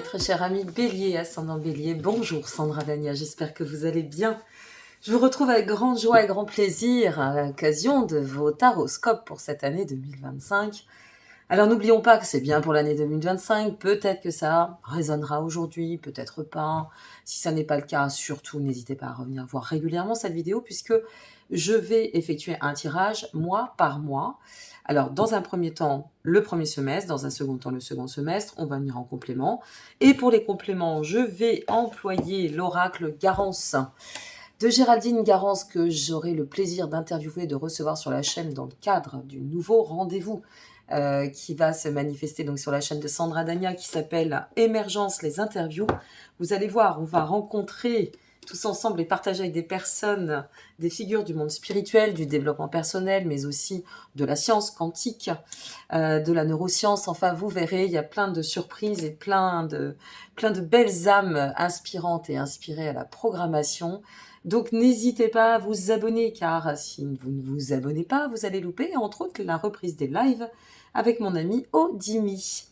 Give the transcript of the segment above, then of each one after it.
très cher ami Bélier, ascendant Bélier. Bonjour Sandra Dania, j'espère que vous allez bien. Je vous retrouve avec grande joie et grand plaisir à l'occasion de vos taroscopes pour cette année 2025. Alors n'oublions pas que c'est bien pour l'année 2025, peut-être que ça résonnera aujourd'hui, peut-être pas. Si ça n'est pas le cas, surtout n'hésitez pas à revenir voir régulièrement cette vidéo puisque je vais effectuer un tirage mois par mois. Alors dans un premier temps, le premier semestre, dans un second temps, le second semestre, on va venir en complément. Et pour les compléments, je vais employer l'oracle Garance de Géraldine Garance que j'aurai le plaisir d'interviewer, de recevoir sur la chaîne dans le cadre du nouveau rendez-vous qui va se manifester donc sur la chaîne de Sandra Dania qui s'appelle Émergence, les interviews. Vous allez voir, on va rencontrer tous ensemble et partager avec des personnes, des figures du monde spirituel, du développement personnel, mais aussi de la science quantique, de la neuroscience. Enfin, vous verrez, il y a plein de surprises et plein de belles âmes inspirantes et inspirées à la programmation. Donc n'hésitez pas à vous abonner, car si vous ne vous abonnez pas, vous allez louper, entre autres, la reprise des lives avec mon ami Odimi.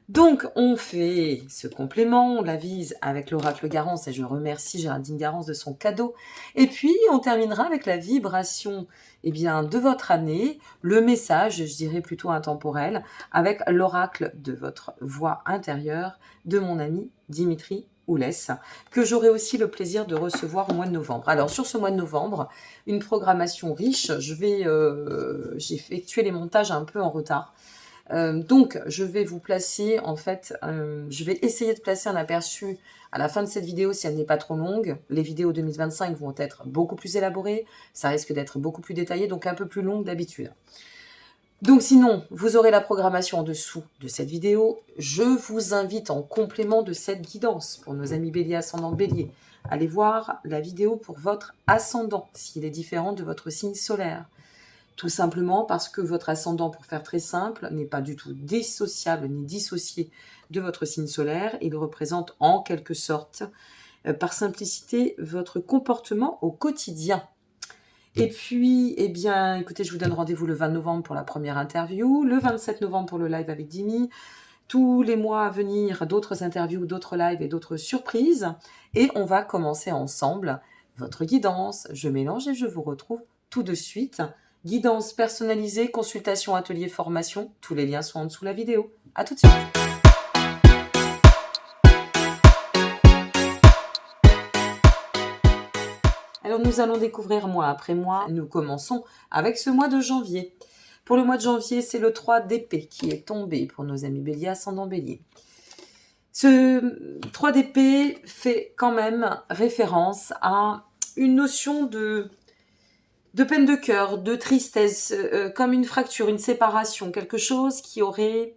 Donc on fait ce complément, on l'avise avec l'oracle Garance, et je remercie Géraldine Garance de son cadeau. Et puis on terminera avec la vibration de votre année, le message, je dirais plutôt intemporel, avec l'oracle de votre voix intérieure de mon ami Dimitri Oulès, que j'aurai aussi le plaisir de recevoir au mois de novembre. Alors sur ce mois de novembre, une programmation riche, j'ai effectué les montages un peu en retard. Donc je vais vous placer, je vais essayer de placer un aperçu à la fin de cette vidéo si elle n'est pas trop longue. Les vidéos 2025 vont être beaucoup plus élaborées, ça risque d'être beaucoup plus détaillé, donc un peu plus longue d'habitude. Donc sinon, vous aurez la programmation en dessous de cette vidéo. Je vous invite en complément de cette guidance pour nos amis Bélier, ascendant Bélier. Allez voir la vidéo pour votre ascendant, s'il est différent de votre signe solaire. Tout simplement parce que votre ascendant, pour faire très simple, n'est pas du tout dissociable ni dissocié de votre signe solaire. Il représente en quelque sorte, par simplicité, votre comportement au quotidien. Et puis, écoutez, je vous donne rendez-vous le 20 novembre pour la première interview, le 27 novembre pour le live avec Dimi, tous les mois à venir, d'autres interviews, d'autres lives et d'autres surprises. Et on va commencer ensemble votre guidance. Je mélange et je vous retrouve tout de suite. Guidance personnalisée, consultation, atelier, formation. Tous les liens sont en dessous de la vidéo. À tout de suite. Alors nous allons découvrir mois après mois. Nous commençons avec ce mois de janvier. Pour le mois de janvier, c'est le 3 d'épée qui est tombé pour nos amis Bélier, ascendant Bélier. Ce 3 d'épée fait quand même référence à une notion de peine de cœur, de tristesse, comme une fracture, une séparation, quelque chose qui aurait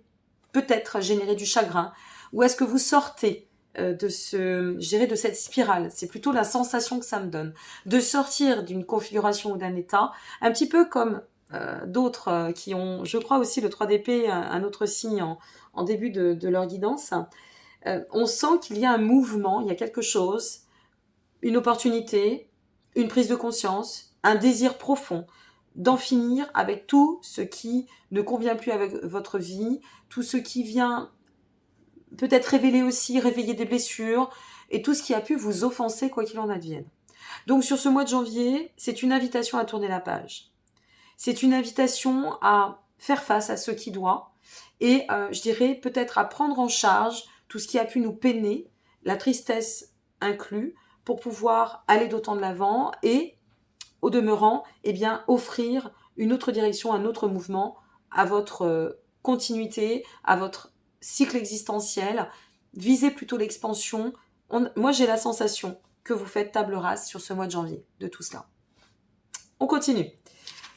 peut-être généré du chagrin. Ou est-ce que vous sortez de cette spirale? C'est plutôt la sensation que ça me donne. De sortir d'une configuration ou d'un état, un petit peu comme d'autres qui ont, je crois aussi, le 3 d'épée, un autre signe en début de leur guidance. On sent qu'il y a un mouvement, il y a quelque chose, une opportunité, une prise de conscience, un désir profond d'en finir avec tout ce qui ne convient plus avec votre vie, tout ce qui vient peut-être réveiller des blessures, et tout ce qui a pu vous offenser quoi qu'il en advienne. Donc sur ce mois de janvier, c'est une invitation à tourner la page. C'est une invitation à faire face à ce qui doit, et je dirais peut-être à prendre en charge tout ce qui a pu nous peiner, la tristesse inclus, pour pouvoir aller d'autant de l'avant et, au demeurant, offrir une autre direction, un autre mouvement à votre continuité, à votre cycle existentiel. Visez plutôt l'expansion. Moi, j'ai la sensation que vous faites table rase sur ce mois de janvier, de tout cela. On continue.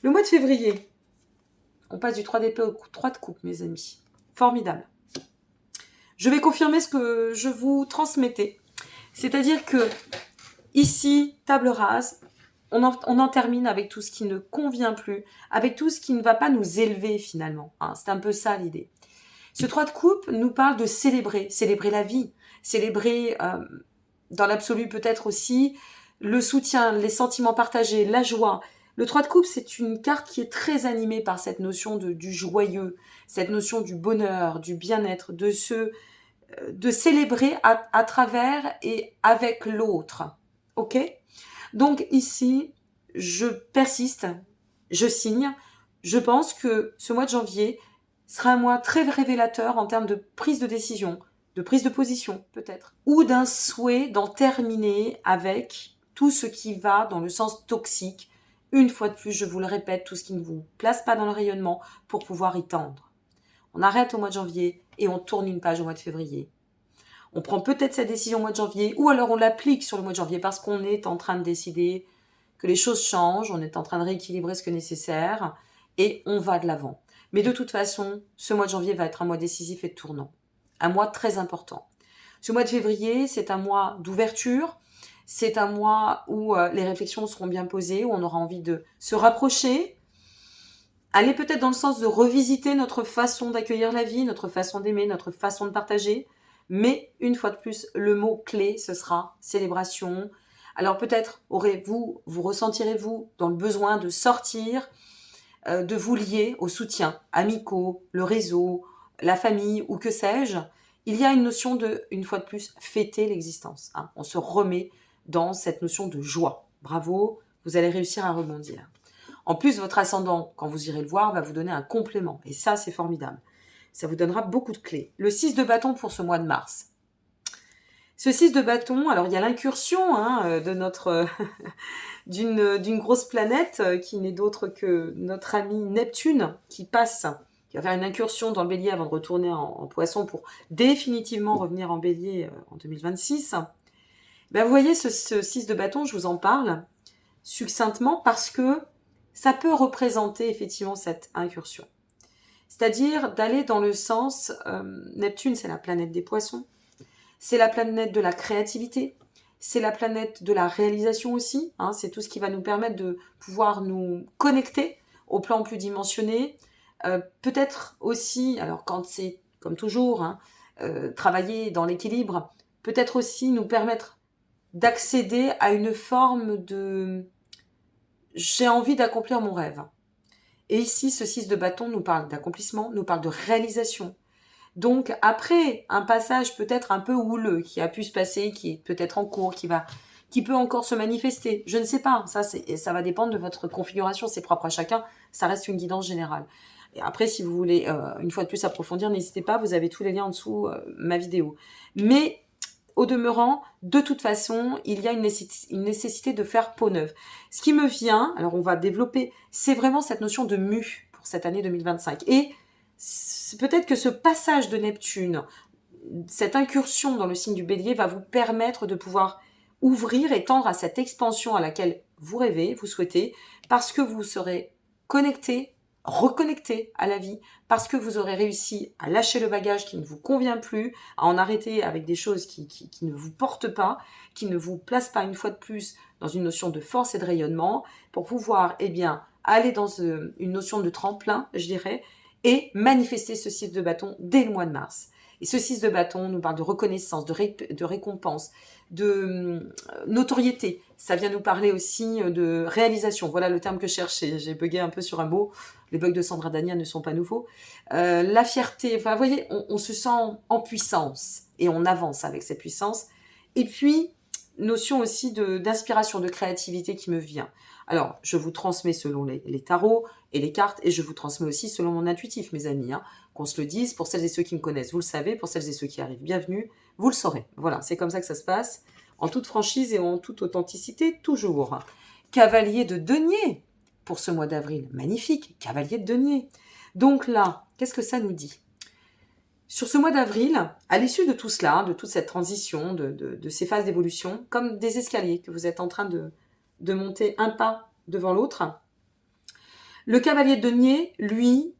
Le mois de février, on passe du 3 d'épée au 3 de coupe, mes amis. Formidable. Je vais confirmer ce que je vous transmettais. C'est-à-dire que, ici, table rase, on en termine avec tout ce qui ne convient plus, avec tout ce qui ne va pas nous élever finalement. C'est un peu ça l'idée. Ce 3 de coupe nous parle de célébrer la vie, célébrer dans l'absolu peut-être aussi le soutien, les sentiments partagés, la joie. Le 3 de coupe, c'est une carte qui est très animée par cette notion du joyeux, cette notion du bonheur, du bien-être, de ce de célébrer à travers et avec l'autre. Ok? Donc ici, je persiste, je signe. Je pense que ce mois de janvier sera un mois très révélateur en termes de prise de décision, de prise de position peut-être, ou d'un souhait d'en terminer avec tout ce qui va dans le sens toxique. Une fois de plus, je vous le répète, tout ce qui ne vous place pas dans le rayonnement pour pouvoir y tendre. On arrête au mois de janvier et on tourne une page au mois de février. On prend peut-être cette décision au mois de janvier, ou alors on l'applique sur le mois de janvier parce qu'on est en train de décider que les choses changent, on est en train de rééquilibrer ce que nécessaire, et on va de l'avant. Mais de toute façon, ce mois de janvier va être un mois décisif et tournant. Un mois très important. Ce mois de février, c'est un mois d'ouverture, c'est un mois où les réflexions seront bien posées, où on aura envie de se rapprocher, aller peut-être dans le sens de revisiter notre façon d'accueillir la vie, notre façon d'aimer, notre façon de partager. Mais une fois de plus, le mot clé, ce sera célébration. Alors peut-être vous ressentirez-vous dans le besoin de sortir, de vous lier au soutien amicaux, le réseau, la famille ou que sais-je. Il y a une notion de, une fois de plus, fêter l'existence. Hein. On se remet dans cette notion de joie. Bravo, vous allez réussir à rebondir. En plus, votre ascendant, quand vous irez le voir, va vous donner un complément. Et ça, c'est formidable. Ça vous donnera beaucoup de clés. Le 6 de bâton pour ce mois de mars. Ce 6 de bâton, alors il y a l'incursion de notre d'une grosse planète qui n'est d'autre que notre ami Neptune qui passe, qui va faire une incursion dans le bélier avant de retourner en poisson pour définitivement revenir en bélier en 2026. Ben, vous voyez, ce 6 de bâton, je vous en parle succinctement parce que ça peut représenter effectivement cette incursion. C'est-à-dire d'aller dans le sens, Neptune c'est la planète des poissons, c'est la planète de la créativité, c'est la planète de la réalisation aussi, hein, c'est tout ce qui va nous permettre de pouvoir nous connecter au plan plus dimensionné, peut-être aussi, alors quand c'est comme toujours, hein, travailler dans l'équilibre, peut-être aussi nous permettre d'accéder à une forme de j'ai envie d'accomplir mon rêve. Et ici, ce 6 de bâton nous parle d'accomplissement, nous parle de réalisation. Donc, après un passage peut-être un peu houleux, qui a pu se passer, qui est peut-être en cours, qui peut encore se manifester, je ne sais pas, ça va dépendre de votre configuration, c'est propre à chacun, ça reste une guidance générale. Et après, si vous voulez une fois de plus approfondir, n'hésitez pas, vous avez tous les liens en dessous ma vidéo. Mais au demeurant, de toute façon, il y a une nécessité de faire peau neuve. Ce qui me vient, alors on va développer, c'est vraiment cette notion de mue pour cette année 2025. Et peut-être que ce passage de Neptune, cette incursion dans le signe du bélier va vous permettre de pouvoir ouvrir et tendre à cette expansion à laquelle vous rêvez, vous souhaitez, parce que vous serez connecté, reconnecté à la vie, parce que vous aurez réussi à lâcher le bagage qui ne vous convient plus, à en arrêter avec des choses qui ne vous portent pas, qui ne vous placent pas une fois de plus dans une notion de force et de rayonnement, pour pouvoir aller dans une notion de tremplin, je dirais, et manifester ce 6 de bâton dès le mois de mars. Et ce 6 de bâton nous parle de reconnaissance, de récompense, de notoriété. Ça vient nous parler aussi de réalisation. Voilà le terme que je cherchais. J'ai bugué un peu sur un mot. Les bugs de Sandra Dania ne sont pas nouveaux. La fierté, enfin, vous voyez, on se sent en puissance et on avance avec cette puissance. Et puis, notion aussi d'inspiration, de créativité qui me vient. Alors, je vous transmets selon les tarots et les cartes, et je vous transmets aussi selon mon intuitif, mes amis. Hein. Qu'on se le dise, pour celles et ceux qui me connaissent, vous le savez, pour celles et ceux qui arrivent, bienvenue, vous le saurez. Voilà, c'est comme ça que ça se passe, en toute franchise et en toute authenticité, toujours. Cavalier de denier, pour ce mois d'avril, magnifique, cavalier de denier. Donc là, qu'est-ce que ça nous dit ? Sur ce mois d'avril, à l'issue de tout cela, de toute cette transition, de ces phases d'évolution, comme des escaliers que vous êtes en train de monter un pas devant l'autre, le cavalier de denier, lui,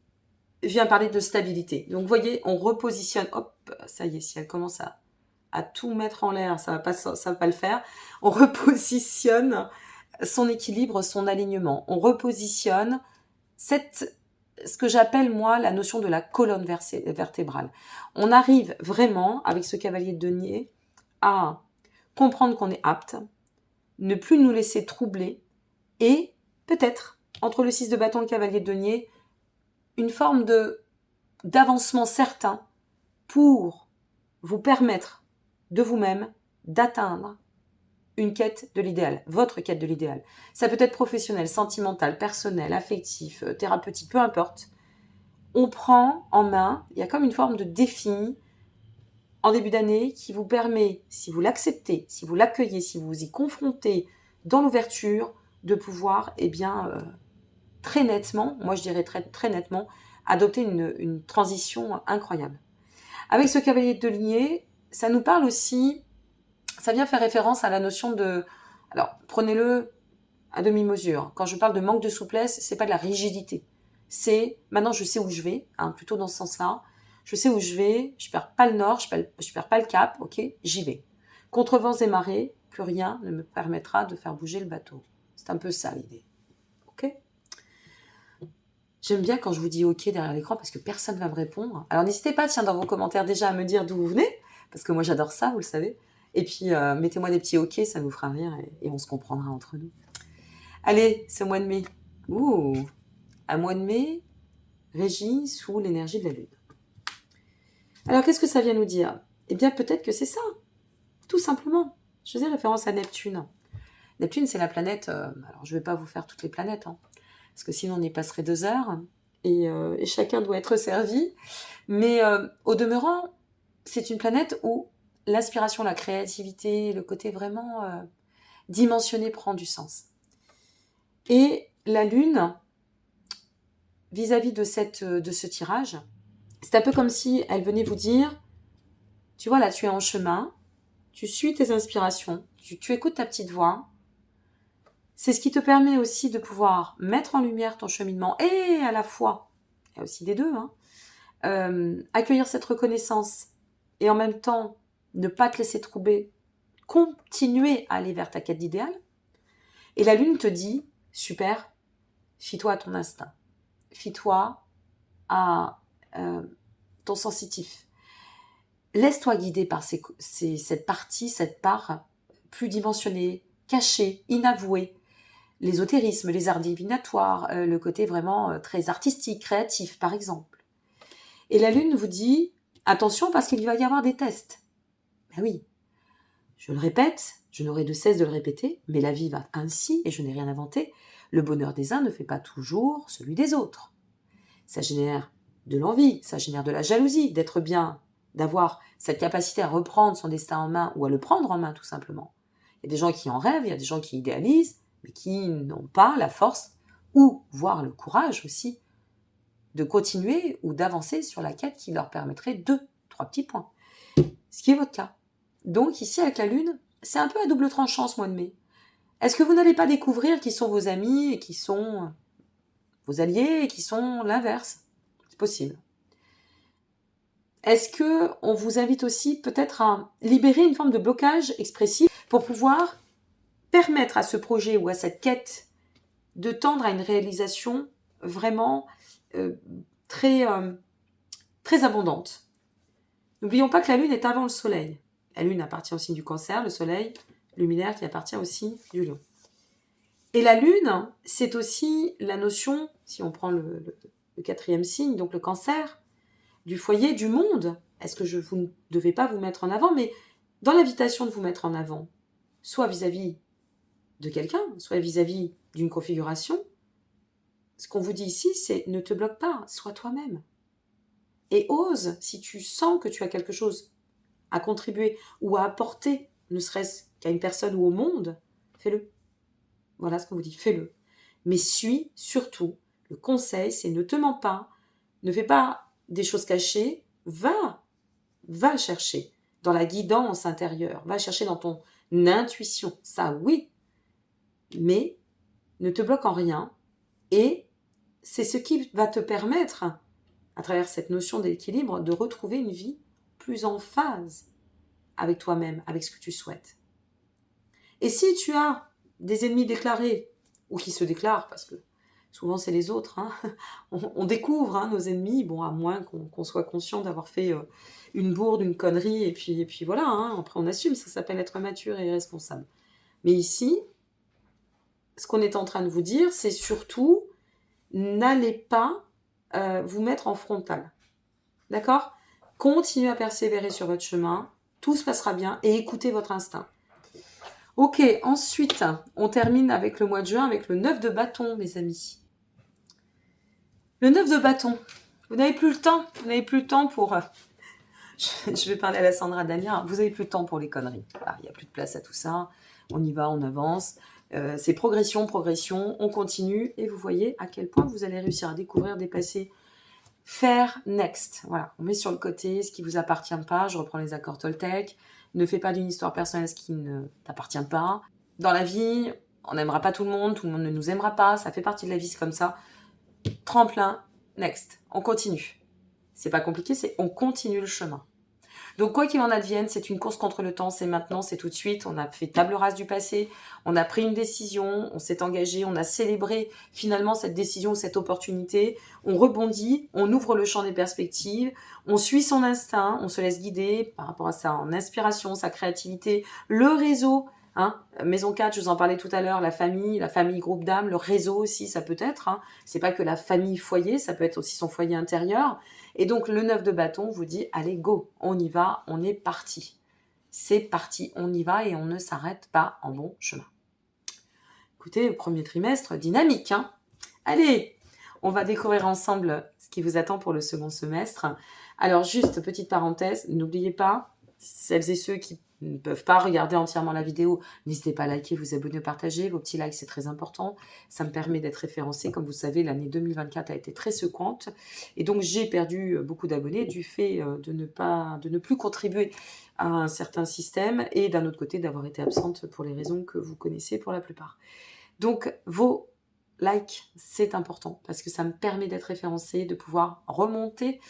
vient parler de stabilité. Donc, vous voyez, on repositionne, hop, ça y est, si elle commence à tout mettre en l'air, ça va pas le faire. On repositionne son équilibre, son alignement. On repositionne ce que j'appelle, moi, la notion de la colonne vertébrale. On arrive vraiment, avec ce cavalier de denier, à comprendre qu'on est apte, ne plus nous laisser troubler, et peut-être, entre le 6 de bâton et le cavalier de denier, une forme d'avancement certain pour vous permettre de vous-même d'atteindre une quête de l'idéal, votre quête de l'idéal. Ça peut être professionnel, sentimental, personnel, affectif, thérapeutique, peu importe. On prend en main, il y a comme une forme de défi en début d'année qui vous permet, si vous l'acceptez, si vous l'accueillez, si vous vous y confrontez dans l'ouverture, de pouvoir, très nettement, moi je dirais très nettement, adopter une transition incroyable. Avec ce cavalier de denier, ça nous parle aussi, ça vient faire référence à la notion de... Alors, prenez-le à demi-mesure. Quand je parle de manque de souplesse, c'est pas de la rigidité. C'est, maintenant je sais où je vais, plutôt dans ce sens-là. Je sais où je vais, je perds pas le nord, je perds pas le cap, ok, j'y vais. Contre vents et marées, plus rien ne me permettra de faire bouger le bateau. C'est un peu ça l'idée. Ok ? J'aime bien quand je vous dis ok derrière l'écran parce que personne ne va me répondre. Alors n'hésitez pas, tiens, dans vos commentaires déjà à me dire d'où vous venez, parce que moi j'adore ça, vous le savez. Et puis mettez-moi des petits ok, ça nous fera rire et on se comprendra entre nous. Allez, ce mois de mai. Un mois de mai régi sous l'énergie de la Lune. Alors qu'est-ce que ça vient nous dire ? Eh bien peut-être que c'est ça, tout simplement. Je faisais référence à Neptune. Neptune, c'est la planète... alors je ne vais pas vous faire toutes les planètes, parce que sinon on y passerait 2 heures, et chacun doit être servi. Mais au demeurant, c'est une planète où l'inspiration, la créativité, le côté vraiment dimensionné prend du sens. Et la Lune, vis-à-vis de ce tirage, c'est un peu comme si elle venait vous dire, tu vois là, tu es en chemin, tu suis tes inspirations, tu écoutes ta petite voix. C'est ce qui te permet aussi de pouvoir mettre en lumière ton cheminement et à la fois, il y a aussi des deux, accueillir cette reconnaissance et en même temps ne pas te laisser troubler, continuer à aller vers ta quête d'idéal. Et la Lune te dit, super, fie-toi à ton instinct, fie-toi à ton sensitif. Laisse-toi guider par cette partie, cette part plus dimensionnée, cachée, inavouée. L'ésotérisme, les arts divinatoires, le côté vraiment très artistique, créatif, par exemple. Et la Lune vous dit, attention parce qu'il va y avoir des tests. Ben oui, je le répète, je n'aurai de cesse de le répéter, mais la vie va ainsi, et je n'ai rien inventé. Le bonheur des uns ne fait pas toujours celui des autres. Ça génère de l'envie, ça génère de la jalousie, d'être bien, d'avoir cette capacité à reprendre son destin en main ou à le prendre en main tout simplement. Il y a des gens qui en rêvent, il y a des gens qui idéalisent, mais qui n'ont pas la force ou voire le courage aussi de continuer ou d'avancer sur la quête qui leur permettrait 2-3 petits points. Ce qui est votre cas. Donc ici avec la Lune, c'est un peu à double tranchant ce mois de mai. Est-ce que vous n'allez pas découvrir qui sont vos amis et qui sont vos alliés et qui sont l'inverse ? C'est possible. Est-ce qu'on vous invite aussi peut-être à libérer une forme de blocage expressif pour pouvoir permettre à ce projet ou à cette quête de tendre à une réalisation vraiment très abondante. N'oublions pas que la Lune est avant le Soleil. La Lune appartient aussi du Cancer, le Soleil luminaire qui appartient aussi du Lion. Et la Lune, c'est aussi la notion, si on prend le 4e signe, donc le Cancer, du foyer, du monde. Est-ce que vous ne devez pas vous mettre en avant, mais dans l'invitation de vous mettre en avant, soit vis-à-vis de quelqu'un, soit vis-à-vis d'une configuration, ce qu'on vous dit ici, c'est ne te bloque pas, sois toi-même. Et ose, si tu sens que tu as quelque chose à contribuer ou à apporter, ne serait-ce qu'à une personne ou au monde, fais-le. Voilà ce qu'on vous dit, fais-le. Mais suis surtout, le conseil, c'est ne te mens pas, ne fais pas des choses cachées, va chercher dans la guidance intérieure, va chercher dans ton intuition, ça oui, mais ne te bloque en rien et c'est ce qui va te permettre, à travers cette notion d'équilibre, de retrouver une vie plus en phase avec toi-même, avec ce que tu souhaites. Et si tu as des ennemis déclarés, ou qui se déclarent, parce que souvent c'est les autres, on découvre nos ennemis, bon, à moins qu'on soit conscient d'avoir fait une bourde, une connerie, et puis voilà, après on assume, ça s'appelle être mature et responsable. Mais ici, ce qu'on est en train de vous dire, c'est surtout, n'allez pas vous mettre en frontal. D'accord ? continuez à persévérer sur votre chemin, tout se passera bien et écoutez votre instinct. Ok, ensuite, on termine avec le mois de juin, avec le 9 de bâton, mes amis. Le 9 de bâton, vous n'avez plus le temps pour... Je vais parler à la Sandra Dania, vous n'avez plus le temps pour les conneries. Il n'y a plus de place à tout ça, on y va, on avance. C'est progression, on continue, et vous voyez à quel point vous allez réussir à découvrir, dépasser, faire next. Voilà, on met sur le côté ce qui ne vous appartient pas, je reprends les accords Toltec, ne fais pas d'une histoire personnelle ce qui ne t'appartient pas. Dans la vie, on n'aimera pas tout le monde ne nous aimera pas, ça fait partie de la vie, c'est comme ça. Tremplin, next, on continue. C'est pas compliqué, c'est on continue le chemin. Donc quoi qu'il en advienne, c'est une course contre le temps, c'est maintenant, c'est tout de suite. On a fait table rase du passé, on a pris une décision, on s'est engagé, on a célébré finalement cette décision, cette opportunité. On rebondit, on ouvre le champ des perspectives, on suit son instinct, on se laisse guider par rapport à ça, en inspiration, sa créativité, le réseau. Maison 4, je vous en parlais tout à l'heure, la famille groupe d'âme, le réseau aussi, ça peut être. C'est pas que la famille foyer, ça peut être aussi son foyer intérieur. Et donc le 9 de bâton vous dit, allez go, on y va, on est parti. C'est parti, on y va et on ne s'arrête pas en bon chemin. Écoutez, le premier trimestre, dynamique. Allez, on va découvrir ensemble ce qui vous attend pour le second semestre. Alors juste, petite parenthèse, n'oubliez pas, celles et ceux qui ne peuvent pas regarder entièrement la vidéo, n'hésitez pas à liker, vous abonner, partager. Vos petits likes, c'est très important. Ça me permet d'être référencé. Comme vous savez, l'année 2024 a été très secouante. Et donc, j'ai perdu beaucoup d'abonnés du fait de ne plus contribuer à un certain système et d'un autre côté, d'avoir été absente pour les raisons que vous connaissez pour la plupart. Donc, vos likes, c'est important parce que ça me permet d'être référencé, de pouvoir remonter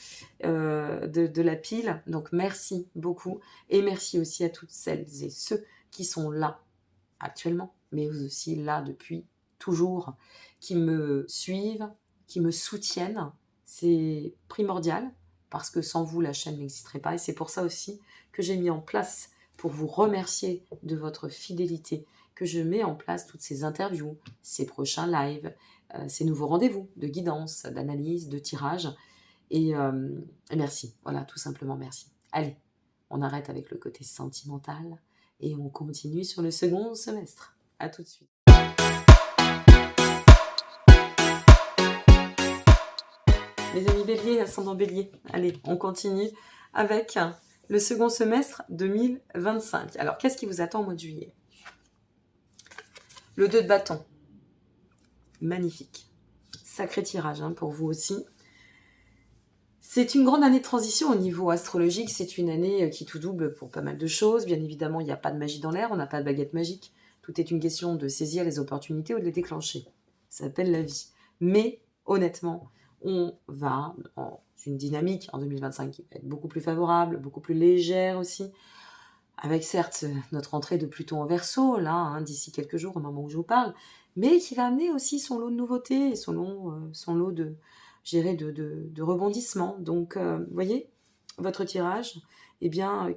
de la pile. Donc merci beaucoup et merci aussi à toutes celles et ceux qui sont là actuellement, mais aussi là depuis toujours, qui me suivent, qui me soutiennent. C'est primordial parce que sans vous, la chaîne n'existerait pas et c'est pour ça aussi que j'ai mis en place pour vous remercier de votre fidélité, que je mets en place toutes ces interviews, ces prochains lives, ces nouveaux rendez-vous de guidance, d'analyse, de tirage. Et merci, voilà, tout simplement merci. Allez, on arrête avec le côté sentimental et on continue sur le second semestre. À tout de suite. Mes amis béliers, ascendant bélier, allez, on continue avec le second semestre 2025. Alors, qu'est-ce qui vous attend au mois de juillet ? Le 2 de bâton, magnifique. Sacré tirage pour vous aussi. C'est une grande année de transition au niveau astrologique. C'est une année qui tout double pour pas mal de choses. Bien évidemment, il n'y a pas de magie dans l'air, on n'a pas de baguette magique. Tout est une question de saisir les opportunités ou de les déclencher. Ça s'appelle la vie. Mais honnêtement, on va dans une dynamique en 2025 qui va être beaucoup plus favorable, beaucoup plus légère aussi. Avec certes notre entrée de Pluton en Verseau, là, d'ici quelques jours, au moment où je vous parle, mais qui va amener aussi son lot de nouveautés et son lot de rebondissements. Donc, vous voyez, votre tirage,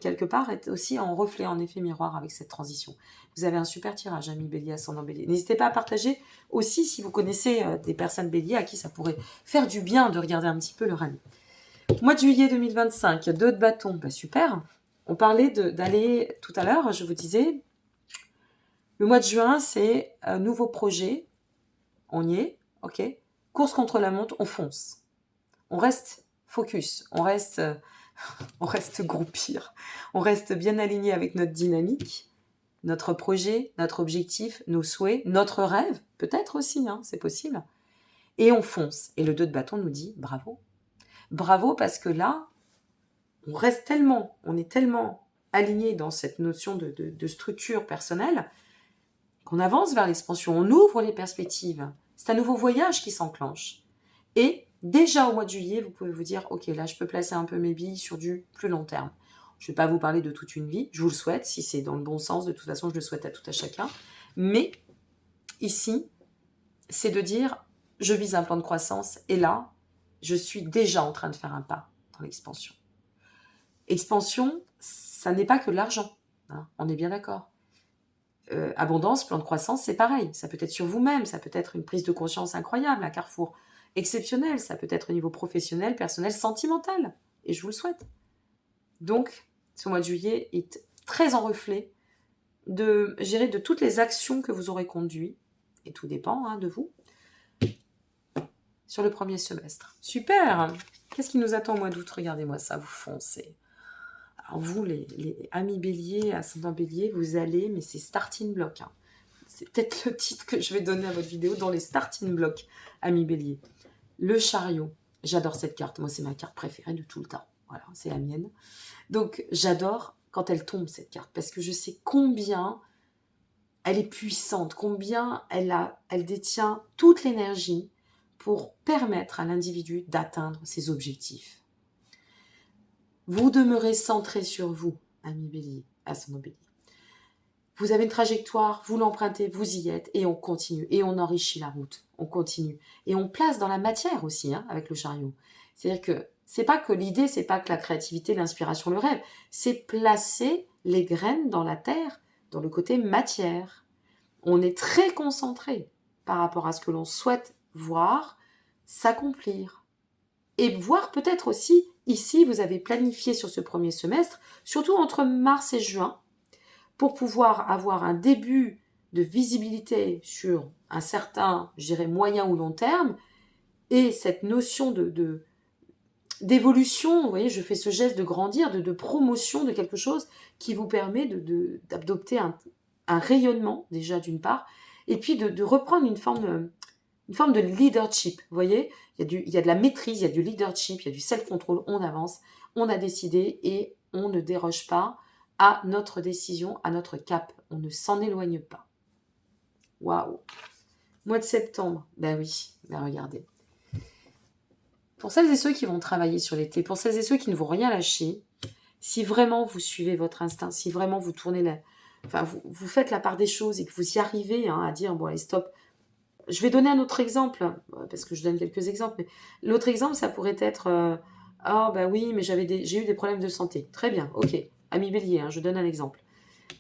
quelque part, est aussi en reflet, en effet miroir avec cette transition. Vous avez un super tirage, amis bélier, ascendant bélier. N'hésitez pas à partager aussi si vous connaissez des personnes béliers à qui ça pourrait faire du bien de regarder un petit peu leur année. Mois de juillet 2025, 2 de bâton, super. On parlait d'aller tout à l'heure, je vous disais, le mois de juin, c'est un nouveau projet. On y est, ok. Course contre la montre, on fonce. On reste focus, on reste groupir. On reste bien aligné avec notre dynamique, notre projet, notre objectif, nos souhaits, notre rêve, peut-être aussi, c'est possible. Et on fonce. Et le 2 de bâton nous dit bravo. Bravo parce que là, on est tellement aligné dans cette notion de structure personnelle qu'on avance vers l'expansion, on ouvre les perspectives. C'est un nouveau voyage qui s'enclenche. Et déjà au mois de juillet, vous pouvez vous dire, ok, là je peux placer un peu mes billes sur du plus long terme. Je ne vais pas vous parler de toute une vie, je vous le souhaite, si c'est dans le bon sens, de toute façon je le souhaite à tout à chacun. Mais ici, c'est de dire, je vise un plan de croissance et là, je suis déjà en train de faire un pas dans l'expansion. Expansion, ça n'est pas que de l'argent, on est bien d'accord. Abondance, plan de croissance, c'est pareil. Ça peut être sur vous-même, ça peut être une prise de conscience incroyable, un carrefour exceptionnel, ça peut être au niveau professionnel, personnel, sentimental. Et je vous le souhaite. Donc, ce mois de juillet est très en reflet de, je dirais, de toutes les actions que vous aurez conduites, et tout dépend de vous, sur le premier semestre. Super! Qu'est-ce qui nous attend au mois d'août? Regardez-moi ça, vous foncez. Alors vous, les amis bélier, ascendant bélier, vous allez, mais c'est starting block. C'est peut-être le titre que je vais donner à votre vidéo, dans les starting blocks, amis bélier. Le chariot. J'adore cette carte. Moi, c'est ma carte préférée de tout le temps. Voilà, c'est la mienne. Donc, j'adore quand elle tombe, cette carte, parce que je sais combien elle est puissante, combien elle détient toute l'énergie pour permettre à l'individu d'atteindre ses objectifs. Vous demeurez centré sur vous, ami bélier, ascendant bélier. Vous avez une trajectoire, vous l'empruntez, vous y êtes, et on continue, et on enrichit la route, on continue. Et on place dans la matière aussi, avec le chariot. C'est-à-dire que c'est pas que l'idée, c'est pas que la créativité, l'inspiration, le rêve, c'est placer les graines dans la terre, dans le côté matière. On est très concentré par rapport à ce que l'on souhaite voir s'accomplir. Et voir peut-être aussi, ici, vous avez planifié sur ce premier semestre, surtout entre mars et juin, pour pouvoir avoir un début de visibilité sur un certain, je dirais, moyen ou long terme, et cette notion d'évolution, vous voyez, je fais ce geste de grandir, de promotion de quelque chose qui vous permet d'adopter un rayonnement, déjà d'une part, et puis de reprendre une forme de leadership, vous voyez, il y a de la maîtrise, il y a du leadership, il y a du self-control, on avance, on a décidé et on ne déroge pas à notre décision, à notre cap. On ne s'en éloigne pas. Waouh! Mois de septembre, ben oui, ben regardez. Pour celles et ceux qui vont travailler sur l'été, pour celles et ceux qui ne vont rien lâcher, si vraiment vous suivez votre instinct, si vraiment vous tournez vous faites la part des choses et que vous y arrivez à dire, bon allez stop. Je vais donner un autre exemple, parce que je donne quelques exemples, mais l'autre exemple, ça pourrait être, ah ben oui, mais j'ai eu des problèmes de santé. Très bien, ok. Ami bélier, je donne un exemple.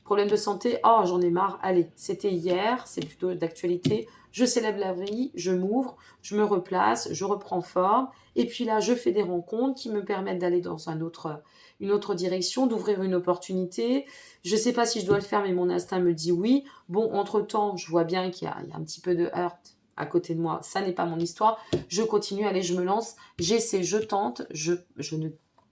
Problème de santé, oh j'en ai marre, allez, c'était hier, c'est plutôt d'actualité, je célèbre la vie, je m'ouvre, je me replace, je reprends forme, et puis là je fais des rencontres qui me permettent d'aller dans une autre direction, d'ouvrir une opportunité, je ne sais pas si je dois le faire mais mon instinct me dit oui, bon entre-temps je vois bien qu'il y a un petit peu de heurte à côté de moi, ça n'est pas mon histoire, je continue, allez je me lance, j'essaie, je tente,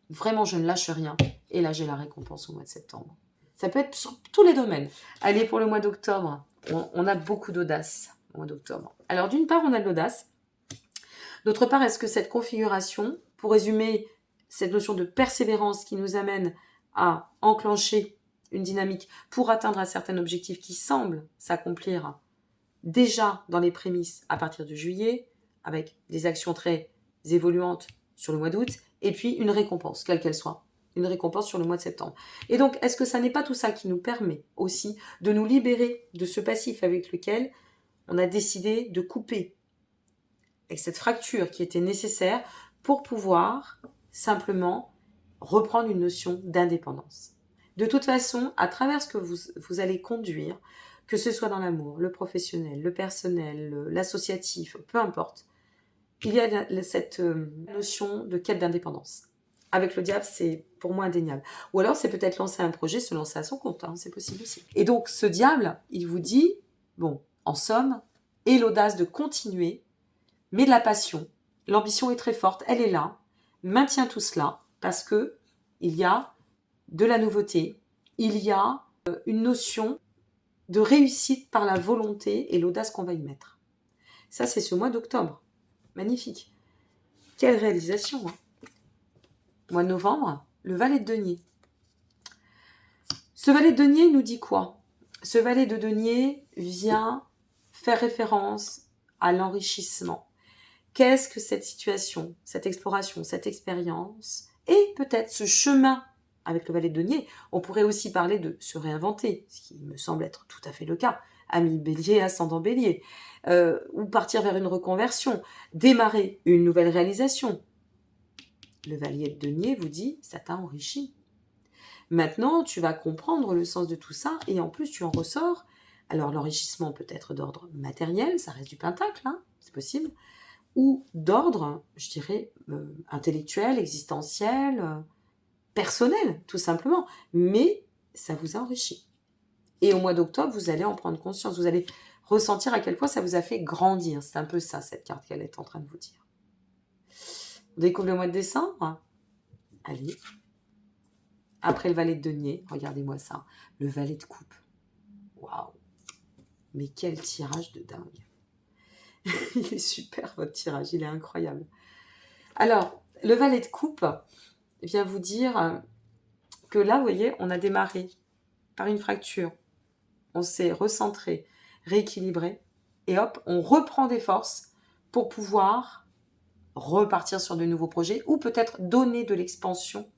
vraiment je ne lâche rien, et là j'ai la récompense au mois de septembre. Ça peut être sur tous les domaines. Allez, pour le mois d'octobre, on a beaucoup d'audace au mois d'octobre. Alors, d'une part, on a de l'audace. D'autre part, est-ce que cette configuration, pour résumer cette notion de persévérance qui nous amène à enclencher une dynamique pour atteindre un certain objectif qui semble s'accomplir déjà dans les prémices à partir de juillet, avec des actions très évoluantes sur le mois d'août, et puis une récompense, quelle qu'elle soit. Une récompense sur le mois de septembre. Et donc, est-ce que ça n'est pas tout ça qui nous permet aussi de nous libérer de ce passif avec lequel on a décidé de couper, avec cette fracture qui était nécessaire pour pouvoir simplement reprendre une notion d'indépendance. De toute façon, à travers ce que vous allez conduire, que ce soit dans l'amour, le professionnel, le personnel, l'associatif, peu importe, il y a cette notion de quête d'indépendance. Avec le diable, c'est pour moi indéniable. Ou alors, c'est peut-être lancer un projet, se lancer à son compte, c'est possible aussi. Et donc, ce diable, il vous dit, bon, en somme, aie l'audace de continuer, mais de la passion. L'ambition est très forte, elle est là. Maintiens tout cela, parce que il y a de la nouveauté, il y a une notion de réussite par la volonté et l'audace qu'on va y mettre. Ça, c'est ce mois d'octobre. Magnifique. Quelle réalisation, Mois de novembre, le valet de denier. Ce valet de denier nous dit quoi? Ce valet de denier vient faire référence à l'enrichissement. Qu'est-ce que cette situation, cette exploration, cette expérience et peut-être ce chemin avec le valet de denier? On pourrait aussi parler de se réinventer, ce qui me semble être tout à fait le cas. Ami bélier, ascendant bélier. Ou partir vers une reconversion, démarrer une nouvelle réalisation. Le valet de denier vous dit, ça t'a enrichi. Maintenant, tu vas comprendre le sens de tout ça et en plus, tu en ressors. Alors, l'enrichissement peut être d'ordre matériel, ça reste du pentacle, c'est possible, ou d'ordre, je dirais, intellectuel, existentiel, personnel, tout simplement. Mais ça vous a enrichi. Et au mois d'octobre, vous allez en prendre conscience. Vous allez ressentir à quel point ça vous a fait grandir. C'est un peu ça, cette carte qu'elle est en train de vous dire. On découvre le mois de décembre. Allez. Après le valet de denier, regardez-moi ça. Le valet de coupe. Waouh. Mais quel tirage de dingue. Il est super, votre tirage. Il est incroyable. Alors, le valet de coupe vient vous dire que là, vous voyez, on a démarré par une fracture. On s'est recentré, rééquilibré. Et hop, on reprend des forces pour pouvoir repartir sur de nouveaux projets ou peut-être donner de l'expansion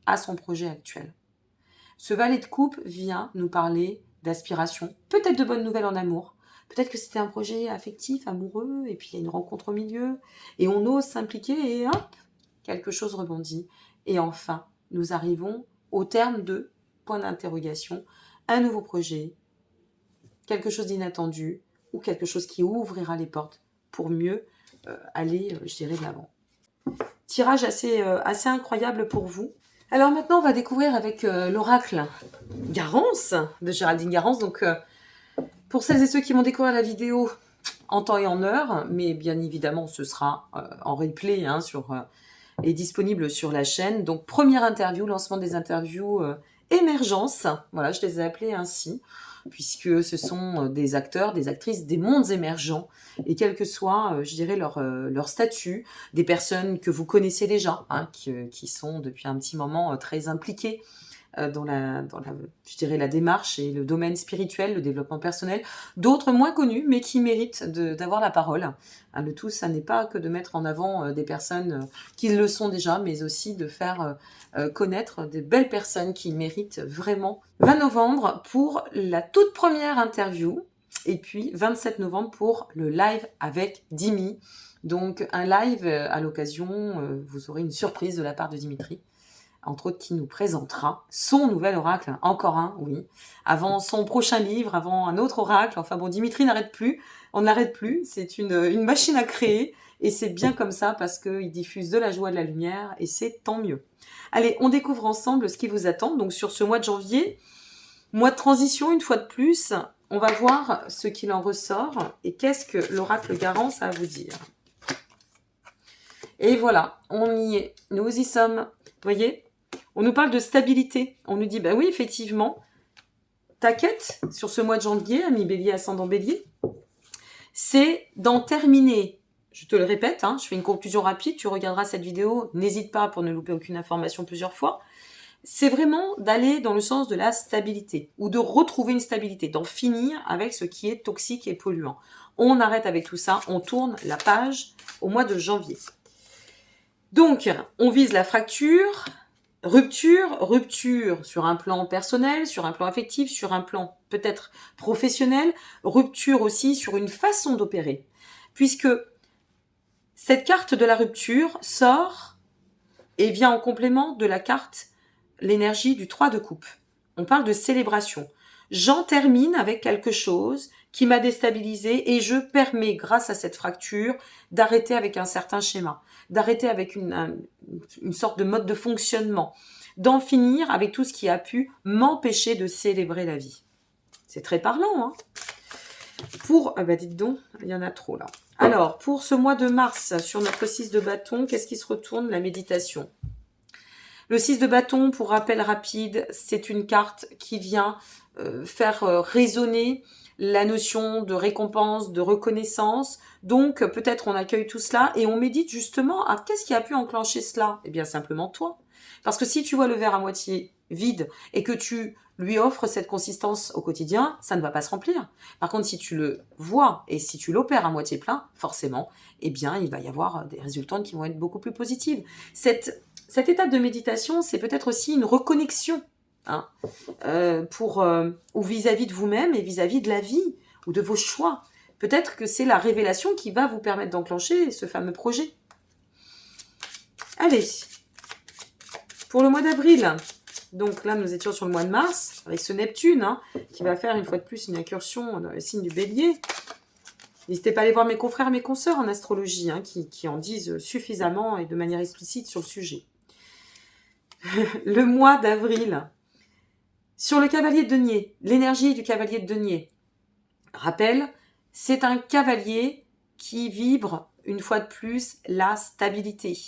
à son projet actuel. Ce valet de coupe vient nous parler d'aspiration, peut-être de bonnes nouvelles en amour. Peut-être que c'était un projet affectif, amoureux, et puis il y a une rencontre au milieu, et on ose s'impliquer, et hop, quelque chose rebondit. Et enfin, nous arrivons au terme de point d'interrogation, un nouveau projet, quelque chose d'inattendu, ou quelque chose qui ouvrira les portes pour mieux aller, je dirais, de l'avant. Tirage assez incroyable pour vous. Alors maintenant, on va découvrir avec l'oracle Garance, de Géraldine Garance. Donc, pour celles et ceux qui vont découvrir la vidéo en temps et en heure, mais bien évidemment, ce sera en replay et disponible sur la chaîne. Donc, première interview, lancement des interviews émergence. Voilà, je les ai appelées ainsi, puisque ce sont des acteurs, des actrices des mondes émergents, et quel que soit, je dirais, leur statut, des personnes que vous connaissez déjà, hein, qui sont depuis un petit moment très impliquées dans je dirais, la démarche et le domaine spirituel, le développement personnel, d'autres moins connus, mais qui méritent d'avoir la parole. Hein, le tout, ça n'est pas que de mettre en avant des personnes qui le sont déjà, mais aussi de faire connaître des belles personnes qui méritent vraiment. 20 novembre pour la toute première interview, et puis 27 novembre pour le live avec Dimi. Donc un live à l'occasion, vous aurez une surprise de la part de Dimitri, entre autres, qui nous présentera son nouvel oracle, encore un, oui, avant son prochain livre, avant un autre oracle. Enfin bon, Dimitri n'arrête plus, on ne l'arrête plus, c'est une machine à créer, et c'est bien comme ça, parce qu'il diffuse de la joie, de la lumière, et c'est tant mieux. Allez, on découvre ensemble ce qui vous attend, donc sur ce mois de janvier, mois de transition, une fois de plus, on va voir ce qu'il en ressort, et qu'est-ce que l'oracle Garance a à vous dire. Et voilà, on y est, nous y sommes, vous voyez ? On nous parle de stabilité. On nous dit, bah oui, effectivement, ta quête sur ce mois de janvier, ami Bélier, ascendant Bélier, c'est d'en terminer. Je te le répète, hein, je fais une conclusion rapide, tu regarderas cette vidéo, n'hésite pas pour ne louper aucune information plusieurs fois. C'est vraiment d'aller dans le sens de la stabilité, ou de retrouver une stabilité, d'en finir avec ce qui est toxique et polluant. On arrête avec tout ça, on tourne la page au mois de janvier. Donc, on vise la fracture. Rupture sur un plan personnel, sur un plan affectif, sur un plan peut-être professionnel, rupture aussi sur une façon d'opérer. Puisque cette carte de la rupture sort et vient en complément de la carte, l'énergie du 3 de coupe. On parle de célébration. J'en termine avec quelque chose qui m'a déstabilisé et je permets, grâce à cette fracture, d'arrêter avec un certain schéma, d'arrêter avec une sorte de mode de fonctionnement, d'en finir avec tout ce qui a pu m'empêcher de célébrer la vie. C'est très parlant, hein. Dites donc, il y en a trop là. Alors, pour ce mois de mars, sur notre 6 de bâton, qu'est-ce qui se retourne? La méditation. Le 6 de bâton, pour rappel rapide, c'est une carte qui vient faire résonner la notion de récompense, de reconnaissance. Donc, peut-être on accueille tout cela et on médite justement à qu'est-ce qui a pu enclencher cela? Eh bien, simplement toi. Parce que si tu vois le verre à moitié vide et que tu lui offres cette consistance au quotidien, ça ne va pas se remplir. Par contre, si tu le vois et si tu l'opères à moitié plein, forcément, eh bien, il va y avoir des résultats qui vont être beaucoup plus positifs. Cette étape de méditation, c'est peut-être aussi une reconnexion, hein, ou vis-à-vis de vous-même et vis-à-vis de la vie ou de vos choix. Peut-être que c'est la révélation qui va vous permettre d'enclencher ce fameux projet. Allez, pour le mois d'avril, donc là nous étions sur le mois de mars, avec ce Neptune, hein, qui va faire une fois de plus une incursion dans le signe du Bélier. N'hésitez pas à aller voir mes confrères et mes consoeurs en astrologie, hein, qui en disent suffisamment et de manière explicite sur le sujet. le mois d'avril. Sur le cavalier de denier, l'énergie du cavalier de denier. Rappel, c'est un cavalier qui vibre, une fois de plus, la stabilité,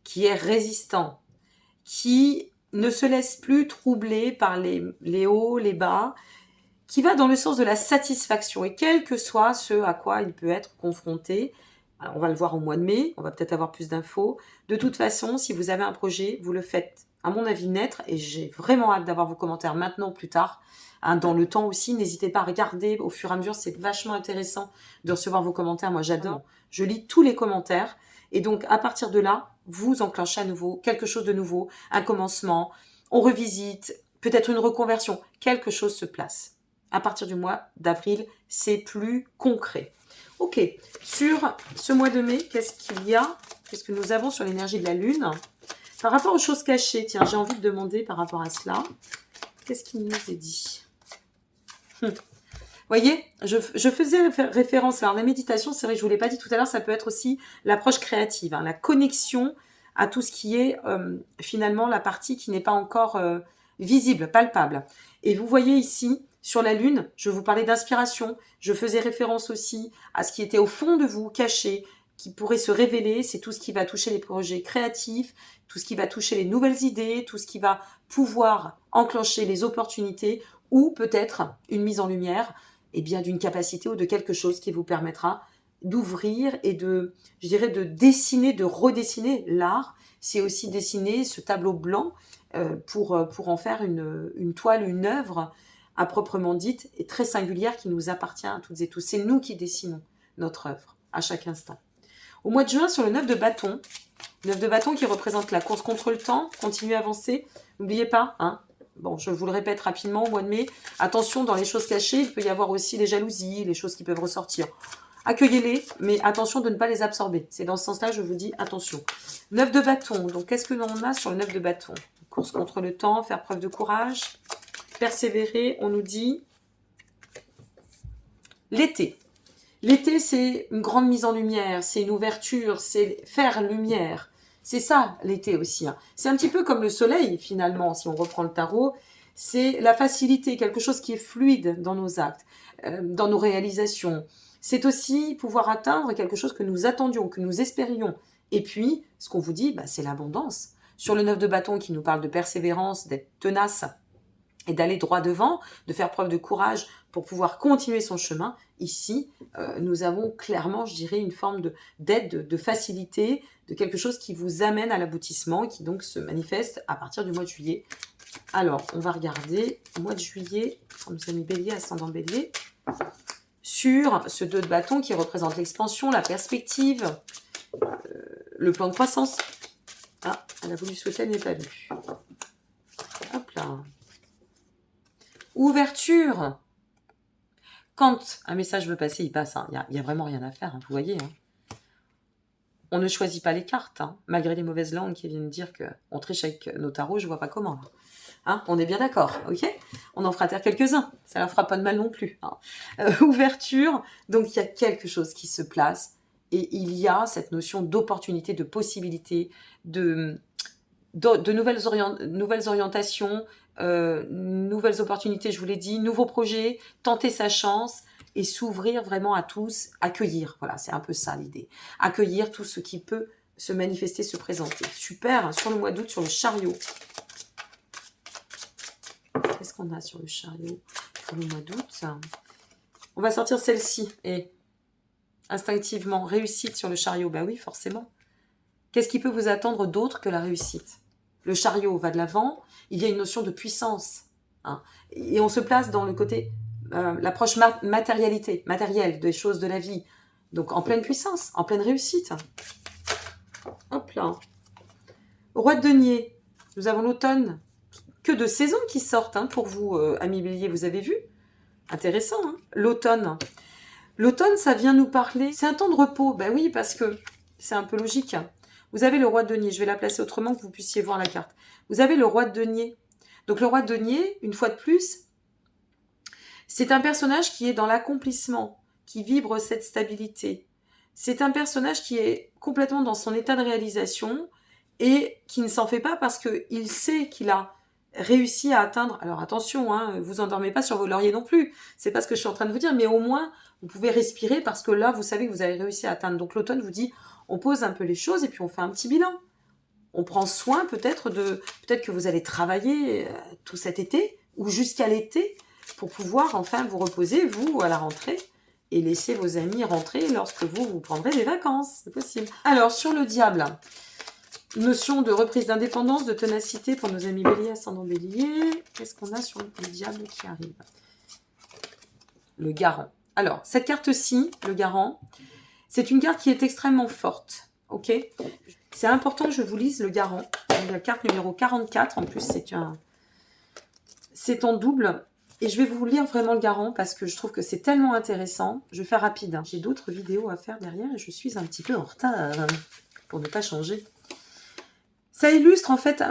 qui est résistant, qui ne se laisse plus troubler par les hauts, les bas, qui va dans le sens de la satisfaction. Et quel que soit ce à quoi il peut être confronté, alors on va le voir au mois de mai, on va peut-être avoir plus d'infos. De toute façon, si vous avez un projet, vous le faites, à mon avis, naître. Et j'ai vraiment hâte d'avoir vos commentaires maintenant ou plus tard. Hein, dans le temps aussi, n'hésitez pas à regarder au fur et à mesure. C'est vachement intéressant de recevoir vos commentaires. Moi, j'adore. Je lis tous les commentaires. Et donc, à partir de là, vous enclenchez à nouveau quelque chose de nouveau, un commencement. On revisite, peut-être une reconversion. Quelque chose se place. À partir du mois d'avril, c'est plus concret. Ok, sur ce mois de mai, qu'est-ce qu'il y a? Qu'est-ce que nous avons sur l'énergie de la Lune? Par rapport aux choses cachées, tiens, j'ai envie de demander par rapport à cela, qu'est-ce qu'il nous est dit? Voyez, je faisais référence, alors la méditation, c'est vrai que je ne vous l'ai pas dit tout à l'heure, ça peut être aussi l'approche créative, hein, la connexion à tout ce qui est finalement la partie qui n'est pas encore visible, palpable. Et vous voyez ici, sur la Lune, je vous parlais d'inspiration, je faisais référence aussi à ce qui était au fond de vous, caché, qui pourrait se révéler, c'est tout ce qui va toucher les projets créatifs, tout ce qui va toucher les nouvelles idées, tout ce qui va pouvoir enclencher les opportunités ou peut-être une mise en lumière d'une capacité ou de quelque chose qui vous permettra d'ouvrir et de, je dirais, de dessiner, de redessiner l'art. C'est aussi dessiner ce tableau blanc pour en faire une toile, une œuvre à proprement dite et très singulière qui nous appartient à toutes et tous. C'est nous qui dessinons notre œuvre à chaque instant. Au mois de juin, sur le 9 de bâton, 9 de bâton qui représente la course contre le temps, continuez à avancer. N'oubliez pas, hein, bon, je vous le répète rapidement, au mois de mai, attention, dans les choses cachées, il peut y avoir aussi les jalousies, les choses qui peuvent ressortir. Accueillez-les, mais attention de ne pas les absorber. C'est dans ce sens-là, je vous dis attention. 9 de bâton, donc qu'est-ce que l'on a sur le 9 de bâton? Course contre le temps, faire preuve de courage, persévérer, on nous dit l'été. L'été, c'est une grande mise en lumière, c'est une ouverture, c'est faire lumière. C'est ça, l'été aussi. Hein. C'est un petit peu comme le soleil, finalement, si on reprend le tarot. C'est la facilité, quelque chose qui est fluide dans nos actes, dans nos réalisations. C'est aussi pouvoir atteindre quelque chose que nous attendions, que nous espérions. Et puis, ce qu'on vous dit, c'est l'abondance. Sur le 9 de bâton qui nous parle de persévérance, d'être tenace et d'aller droit devant, de faire preuve de courage pour pouvoir continuer son chemin, ici, nous avons clairement, je dirais, une forme d'aide, de facilité, de quelque chose qui vous amène à l'aboutissement, qui donc se manifeste à partir du mois de juillet. Alors, on va regarder, mois de juillet, comme nous a mis Bélier, ascendant Bélier, sur ce 2 de bâton qui représente l'expansion, la perspective, le plan de croissance. Ah, elle a voulu souhaiter, elle n'est pas vue. Hop là. Ouverture. Quand un message veut passer, il passe. Il n'y a vraiment rien à faire, hein, vous voyez. Hein. On ne choisit pas les cartes, hein, malgré les mauvaises langues qui viennent dire qu'on triche avec nos tarots, je ne vois pas comment. Hein, on est bien d'accord, ok? On en fera taire quelques-uns, ça ne leur fera pas de mal non plus. Hein. Ouverture, donc il y a quelque chose qui se place et il y a cette notion d'opportunité, de possibilité, de nouvelles orientations, nouvelles opportunités, je vous l'ai dit, nouveaux projets, tenter sa chance et s'ouvrir vraiment à tous, accueillir, voilà, c'est un peu ça l'idée. Accueillir tout ce qui peut se manifester, se présenter. Super, hein, sur le mois d'août, sur le chariot. Qu'est-ce qu'on a sur le chariot pour le mois d'août? On va sortir celle-ci, et instinctivement, réussite sur le chariot, bah oui, forcément. Qu'est-ce qui peut vous attendre d'autre que la réussite? Le chariot va de l'avant, il y a une notion de puissance. Hein, et on se place dans le côté, l'approche matérielle des choses de la vie. Donc en pleine puissance, en pleine réussite. Hop là. Roi de denier, nous avons l'automne. Que de saisons qui sortent hein, pour vous, amis béliers, vous avez vu? Intéressant, hein, l'automne. L'automne, ça vient nous parler, c'est un temps de repos. Ben oui, parce que c'est un peu logique. Hein. Vous avez le roi de denier, je vais la placer autrement que vous puissiez voir la carte. Vous avez le roi de denier. Donc le roi de denier, une fois de plus, c'est un personnage qui est dans l'accomplissement, qui vibre cette stabilité. C'est un personnage qui est complètement dans son état de réalisation et qui ne s'en fait pas parce qu'il sait qu'il a réussi à atteindre... Alors attention, hein, vous endormez pas sur vos lauriers non plus, c'est pas ce que je suis en train de vous dire, mais au moins vous pouvez respirer parce que là vous savez que vous avez réussi à atteindre. Donc l'automne vous dit, on pose un peu les choses et puis on fait un petit bilan. On prend soin peut-être que vous allez travailler tout cet été ou jusqu'à l'été pour pouvoir enfin vous reposer, vous, à la rentrée, et laisser vos amis rentrer lorsque vous prendrez des vacances. C'est possible. Alors, sur le diable, notion de reprise d'indépendance, de ténacité pour nos amis béliers, ascendant bélier. Qu'est-ce qu'on a sur le diable qui arrive? Le garant. Alors, cette carte-ci, le garant, c'est une carte qui est extrêmement forte. Ok? C'est important que je vous lise le garant. La carte numéro 44, en plus, c'est en double. Et je vais vous lire vraiment le garant parce que je trouve que c'est tellement intéressant. Je vais faire rapide, hein. J'ai d'autres vidéos à faire derrière et je suis un petit peu en retard pour ne pas changer. Ça illustre en fait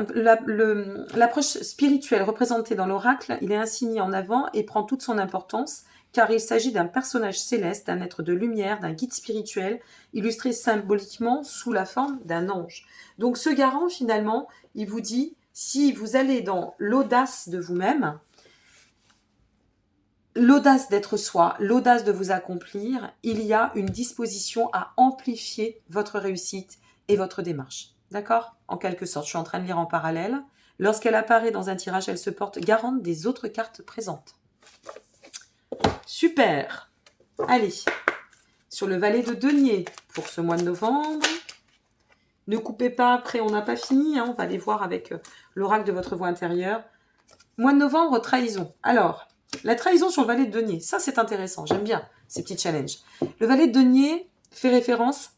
l'approche spirituelle représentée dans l'oracle. Il est ainsi mis en avant et prend toute son importance car il s'agit d'un personnage céleste, d'un être de lumière, d'un guide spirituel, illustré symboliquement sous la forme d'un ange. Donc ce garant, finalement, il vous dit, si vous allez dans l'audace de vous-même, l'audace d'être soi, l'audace de vous accomplir, il y a une disposition à amplifier votre réussite et votre démarche. D'accord? En quelque sorte, je suis en train de lire en parallèle. Lorsqu'elle apparaît dans un tirage, elle se porte garante des autres cartes présentes. Super! Allez, sur le valet de denier pour ce mois de novembre. Ne coupez pas, après on n'a pas fini, hein, on va aller voir avec l'oracle de votre voix intérieure. Mois de novembre, trahison. Alors, la trahison sur le valet de denier, ça c'est intéressant, j'aime bien ces petits challenges. Le valet de denier fait référence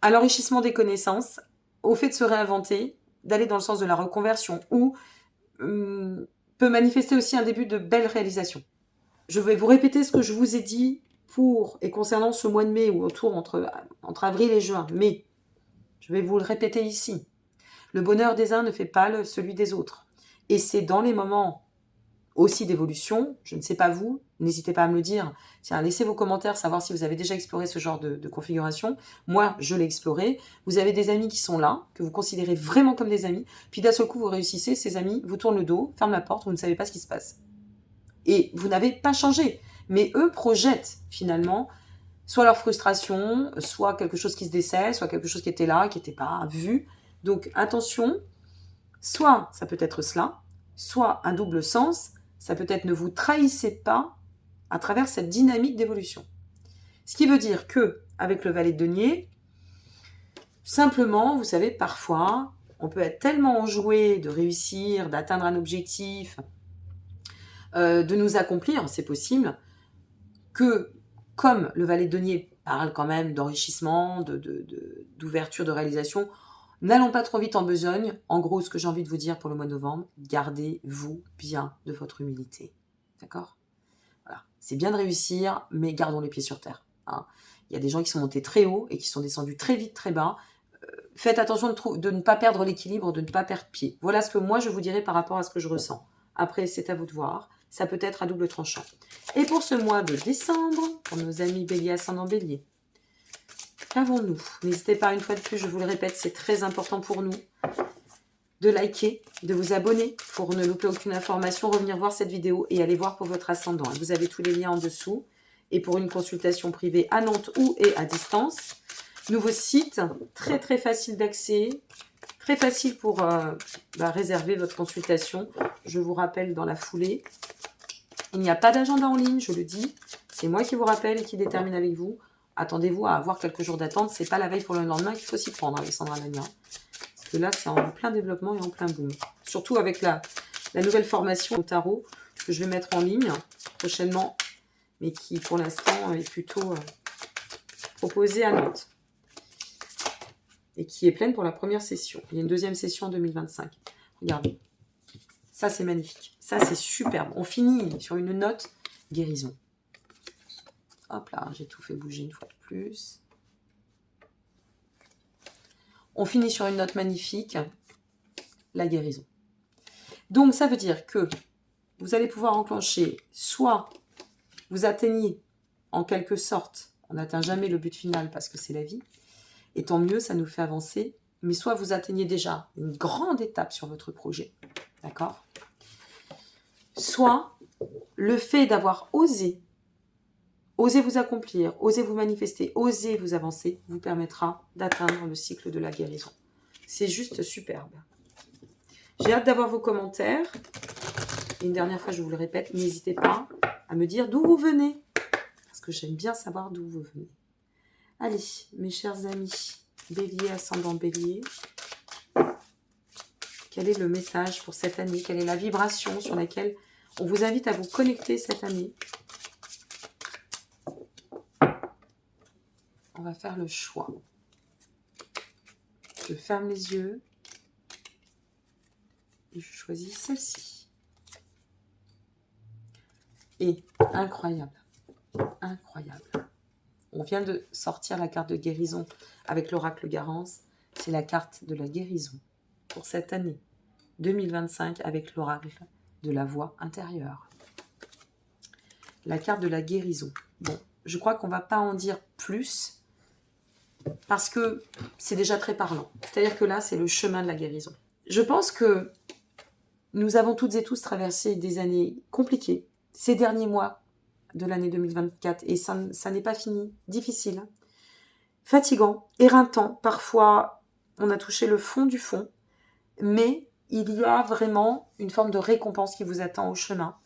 à l'enrichissement des connaissances, au fait de se réinventer, d'aller dans le sens de la reconversion, ou peut manifester aussi un début de belles réalisations. Je vais vous répéter ce que je vous ai dit pour et concernant ce mois de mai, ou autour entre avril et juin, mais je vais vous le répéter ici. Le bonheur des uns ne fait pas celui des autres. Et c'est dans les moments aussi d'évolution, je ne sais pas vous, n'hésitez pas à me le dire. Tiens, laissez vos commentaires, savoir si vous avez déjà exploré ce genre de configuration. Moi, je l'ai exploré. Vous avez des amis qui sont là, que vous considérez vraiment comme des amis, puis d'un seul coup, vous réussissez, ces amis vous tournent le dos, ferment la porte, vous ne savez pas ce qui se passe. Et vous n'avez pas changé. Mais eux projettent, finalement, soit leur frustration, soit quelque chose qui se décèle, soit quelque chose qui était là, qui n'était pas vu. Donc, attention, soit ça peut être cela, soit un double sens, ça peut être ne vous trahissez pas à travers cette dynamique d'évolution. Ce qui veut dire que, avec le valet de denier, simplement, vous savez, parfois, on peut être tellement enjoué de réussir, d'atteindre un objectif, de nous accomplir, c'est possible, que, comme le valet de denier parle quand même d'enrichissement, d'ouverture, de réalisation, n'allons pas trop vite en besogne. En gros, ce que j'ai envie de vous dire pour le mois de novembre, gardez-vous bien de votre humilité. D'accord? Voilà. C'est bien de réussir, mais gardons les pieds sur terre. Hein. Il y a des gens qui sont montés très haut et qui sont descendus très vite, très bas. Faites attention de ne pas perdre l'équilibre, de ne pas perdre pied. Voilà ce que moi je vous dirais par rapport à ce que je ressens. Après, c'est à vous de voir. Ça peut être à double tranchant. Et pour ce mois de décembre, pour nos amis bélier, ascendant bélier, qu'avons-nous? N'hésitez pas, une fois de plus, je vous le répète, c'est très important pour nous de liker, de vous abonner pour ne louper aucune information, revenir voir cette vidéo et aller voir pour votre ascendant. Vous avez tous les liens en dessous. Et pour une consultation privée à Nantes ou et à distance, nouveau site, très très facile d'accès, très facile pour réserver votre consultation. Je vous rappelle dans la foulée, il n'y a pas d'agenda en ligne, je le dis. C'est moi qui vous rappelle et qui détermine avec vous. Attendez-vous à avoir quelques jours d'attente. C'est pas la veille pour le lendemain qu'il faut s'y prendre, Alexandra Lagna. Parce que là, c'est en plein développement et en plein boom. Surtout avec la nouvelle formation au tarot que je vais mettre en ligne prochainement, mais qui pour l'instant est plutôt proposée à Nantes. Et qui est pleine pour la première session. Il y a une deuxième session en 2025. Regardez. Ça, c'est magnifique. Ça, c'est superbe. On finit sur une note guérison. Hop là, j'ai tout fait bouger une fois de plus. On finit sur une note magnifique, la guérison. Donc, ça veut dire que vous allez pouvoir enclencher, soit vous atteignez en quelque sorte, on n'atteint jamais le but final parce que c'est la vie, et tant mieux, ça nous fait avancer, mais soit vous atteignez déjà une grande étape sur votre projet, d'accord? Soit le fait d'avoir osé vous accomplir, osé vous manifester, osé vous avancer, vous permettra d'atteindre le cycle de la guérison. C'est juste superbe. J'ai hâte d'avoir vos commentaires. Et une dernière fois, je vous le répète, n'hésitez pas à me dire d'où vous venez. Parce que j'aime bien savoir d'où vous venez. Allez, mes chers amis, Bélier, ascendant Bélier. Quel est le message pour cette année? Quelle est la vibration sur laquelle on vous invite à vous connecter cette année? On va faire le choix. Je ferme les yeux et je choisis celle-ci. Et incroyable, incroyable. On vient de sortir la carte de guérison avec l'oracle Garance. C'est la carte de la guérison pour cette année 2025 avec l'oracle de la voix intérieure. La carte de la guérison. Bon, je crois qu'on ne va pas en dire plus parce que c'est déjà très parlant. C'est-à-dire que là, c'est le chemin de la guérison. Je pense que nous avons toutes et tous traversé des années compliquées ces derniers mois de l'année 2024 et ça n'est pas fini, difficile, fatigant, éreintant. Parfois, on a touché le fond du fond, mais il y a vraiment une forme de récompense qui vous attend au chemin.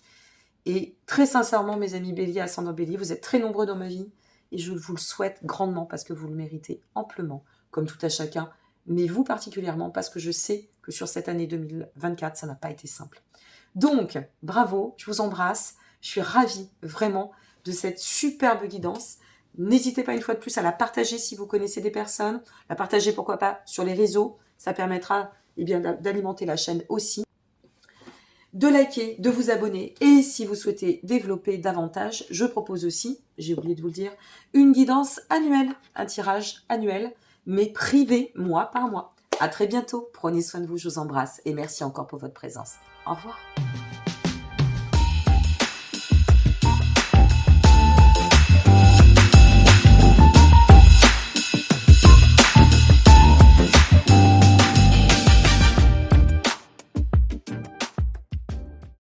Et très sincèrement, mes amis Bélier, ascendant Bélier, vous êtes très nombreux dans ma vie et je vous le souhaite grandement parce que vous le méritez amplement, comme tout à chacun, mais vous particulièrement parce que je sais que sur cette année 2024, ça n'a pas été simple. Donc, bravo, je vous embrasse, je suis ravie vraiment de cette superbe guidance. N'hésitez pas une fois de plus à la partager si vous connaissez des personnes, la partager pourquoi pas sur les réseaux, ça permettra d'alimenter la chaîne aussi. De liker, de vous abonner et si vous souhaitez développer davantage, je propose aussi, j'ai oublié de vous le dire, une guidance annuelle, un tirage annuel, mais privé, mois par mois. À très bientôt, prenez soin de vous, je vous embrasse et merci encore pour votre présence. Au revoir.